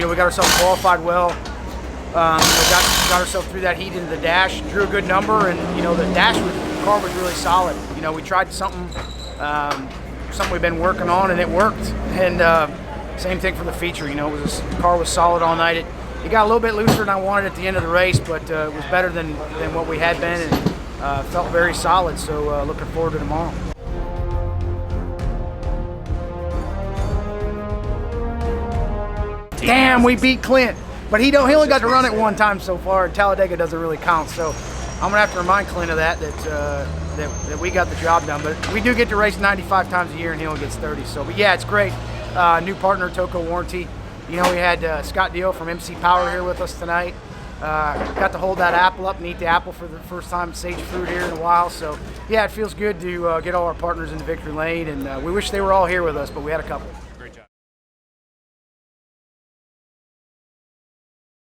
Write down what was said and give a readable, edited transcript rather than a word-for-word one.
we got ourselves qualified well. Got ourselves through that heat into the dash, drew a good number, and the car was really solid. We tried something we've been working on, and it worked. And same thing for the feature. The car was solid all night. It got a little bit looser than I wanted at the end of the race, but it was better than what we had been, and felt very solid. So looking forward to tomorrow. Damn, we beat Clint. But he only got to run it one time so far, and Talladega doesn't really count. So I'm gonna have to remind Clint of that we got the job done. But we do get to race 95 times a year, and he only gets 30. So, but yeah, it's great. New partner, Toco Warranty. We had Scott Deal from MC Power here with us tonight. Got to hold that apple up and eat the apple for the first time, sage fruit here in a while. So yeah, it feels good to get all our partners into victory lane, and we wish they were all here with us, but we had a couple.